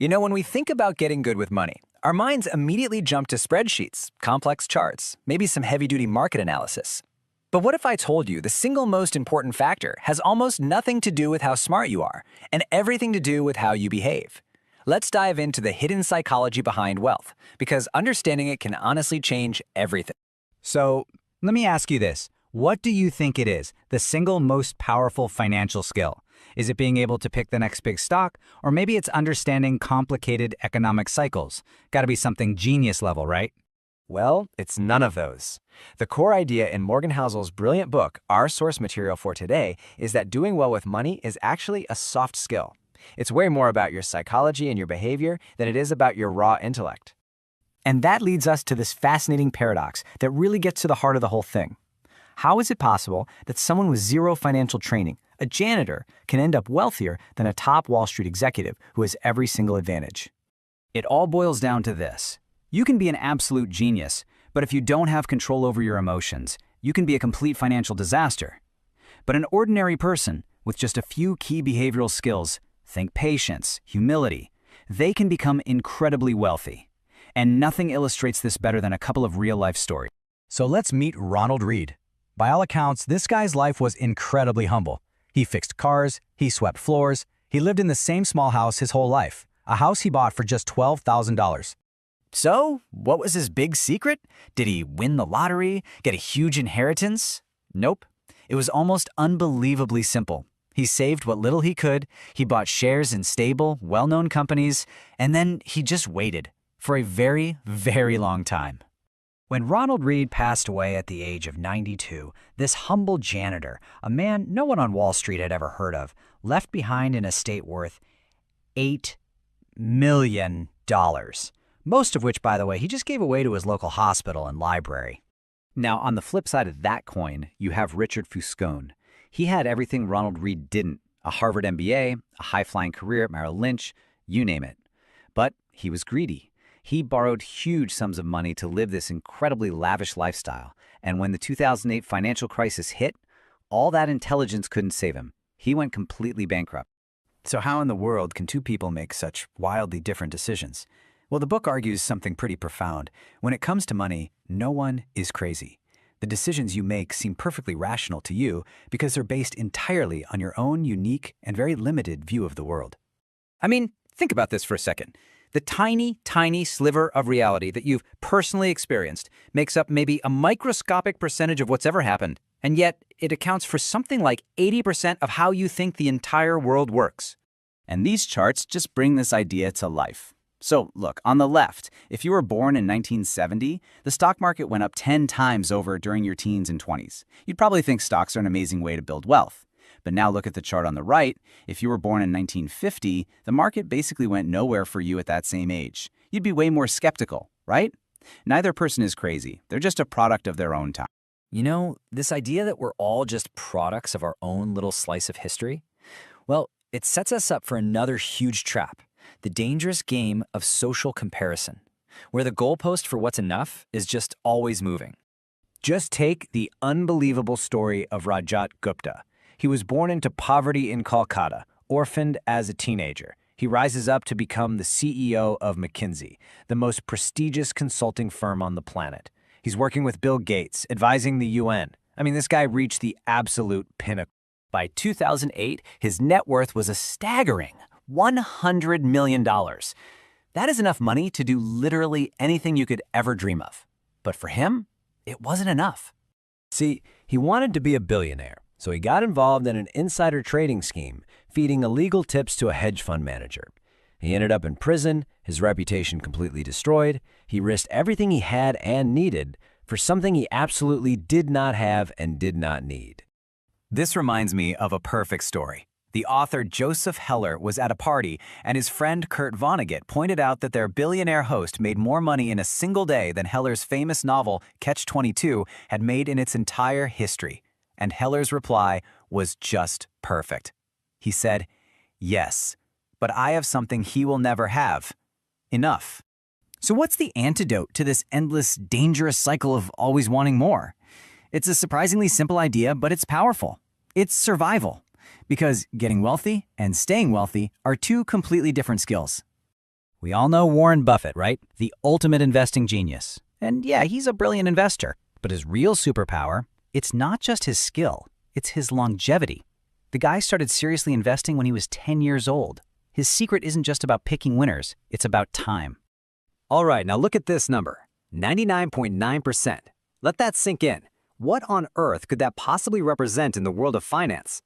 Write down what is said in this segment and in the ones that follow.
When we think about getting good with money, our minds immediately jump to spreadsheets, complex charts, maybe some heavy-duty market analysis. But what if I told you the single most important factor has almost nothing to do with how smart you are, and everything to do with how you behave? Let's dive into the hidden psychology behind wealth, because understanding it can honestly change everything. So, let me ask you this. What do you think it is, the single most powerful financial skill? Is it being able to pick the next big stock? Or maybe it's understanding complicated economic cycles? Gotta be something genius level, right? Well, it's none of those. The core idea in Morgan Housel's brilliant book, Our Source Material for Today, is that doing well with money is actually a soft skill. It's way more about your psychology and your behavior than it is about your raw intellect. And that leads us to this fascinating paradox that really gets to the heart of the whole thing. How is it possible that someone with zero financial training, a janitor, can end up wealthier than a top Wall Street executive who has every single advantage? It all boils down to this. You can be an absolute genius, but if you don't have control over your emotions, you can be a complete financial disaster. But an ordinary person with just a few key behavioral skills, think patience, humility, they can become incredibly wealthy. And nothing illustrates this better than a couple of real-life stories. So let's meet Ronald Read. By all accounts, this guy's life was incredibly humble. He fixed cars, he swept floors, he lived in the same small house his whole life, a house he bought for just $12,000. So, what was his big secret? Did he win the lottery? Get a huge inheritance? Nope. It was almost unbelievably simple. He saved what little he could, he bought shares in stable, well-known companies, and then he just waited for a very, very long time. When Ronald Read passed away at the age of 92, this humble janitor, a man no one on Wall Street had ever heard of, left behind an estate worth $8 million. Most of which, by the way, he just gave away to his local hospital and library. Now, on the flip side of that coin, you have Richard Fuscone. He had everything Ronald Read didn't: a Harvard MBA, a high-flying career at Merrill Lynch, you name it. But he was greedy. He borrowed huge sums of money to live this incredibly lavish lifestyle, and when the 2008 financial crisis hit, all that intelligence couldn't save him. He went completely bankrupt. So how in the world can two people make such wildly different decisions? Well, the book argues something pretty profound. When it comes to money, no one is crazy. The decisions you make seem perfectly rational to you because they're based entirely on your own unique and very limited view of the world. I mean, think about this for a second. The tiny, tiny sliver of reality that you've personally experienced makes up maybe a microscopic percentage of what's ever happened, and yet it accounts for something like 80% of how you think the entire world works. And these charts just bring this idea to life. So look, on the left, if you were born in 1970, the stock market went up 10 times over during your teens and 20s. You'd probably think stocks are an amazing way to build wealth. But now look at the chart on the right. If you were born in 1950, the market basically went nowhere for you at that same age. You'd be way more skeptical, right? Neither person is crazy. They're just a product of their own time. This idea that we're all just products of our own little slice of history, well, it sets us up for another huge trap: the dangerous game of social comparison, where the goalpost for what's enough is just always moving. Just take the unbelievable story of Rajat Gupta. He was born into poverty in Kolkata, orphaned as a teenager. He rises up to become the CEO of McKinsey, the most prestigious consulting firm on the planet. He's working with Bill Gates, advising the UN. I mean, this guy reached the absolute pinnacle. By 2008, his net worth was a staggering $100 million. That is enough money to do literally anything you could ever dream of. But for him, it wasn't enough. See, he wanted to be a billionaire, so he got involved in an insider trading scheme, feeding illegal tips to a hedge fund manager. He ended up in prison, his reputation completely destroyed. He risked everything he had and needed for something he absolutely did not have and did not need. This reminds me of a perfect story. The author Joseph Heller was at a party, and his friend Kurt Vonnegut pointed out that their billionaire host made more money in a single day than Heller's famous novel Catch-22 had made in its entire history. And Heller's reply was just perfect. He said, "Yes, but I have something he will never have. Enough." So what's the antidote to this endless, dangerous cycle of always wanting more? It's a surprisingly simple idea, but it's powerful. It's survival. Because getting wealthy and staying wealthy are two completely different skills. We all know Warren Buffett, right? The ultimate investing genius. And yeah, he's a brilliant investor. But his real superpower, it's not just his skill, it's his longevity. The guy started seriously investing when he was 10 years old. His secret isn't just about picking winners, it's about time. All right, now look at this number, 99.9%. Let that sink in. What on earth could that possibly represent in the world of finance?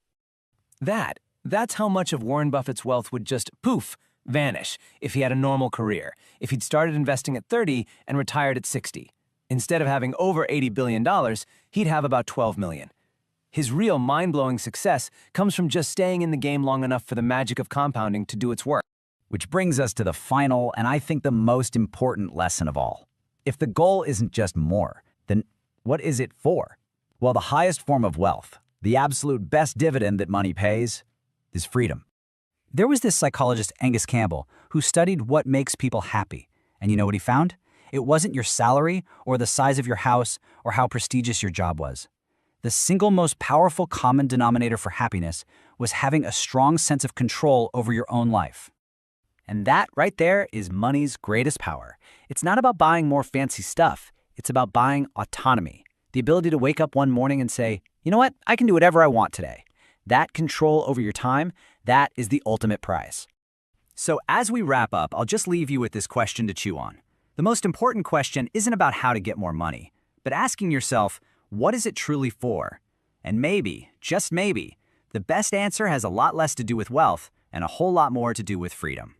That's how much of Warren Buffett's wealth would just, poof, vanish if he had a normal career, if he'd started investing at 30 and retired at 60. Instead of having over $80 billion, he'd have about $12 million. His real mind-blowing success comes from just staying in the game long enough for the magic of compounding to do its work. Which brings us to the final and I think the most important lesson of all. If the goal isn't just more, then what is it for? Well, the highest form of wealth, the absolute best dividend that money pays, is freedom. There was this psychologist, Angus Campbell, who studied what makes people happy. And you know what he found? It wasn't your salary or the size of your house or how prestigious your job was. The single most powerful common denominator for happiness was having a strong sense of control over your own life. And that right there is money's greatest power. It's not about buying more fancy stuff. It's about buying autonomy. The ability to wake up one morning and say, you know what, I can do whatever I want today. That control over your time, that is the ultimate prize. So as we wrap up, I'll just leave you with this question to chew on. The most important question isn't about how to get more money, but asking yourself, what is it truly for? And maybe, just maybe, the best answer has a lot less to do with wealth and a whole lot more to do with freedom.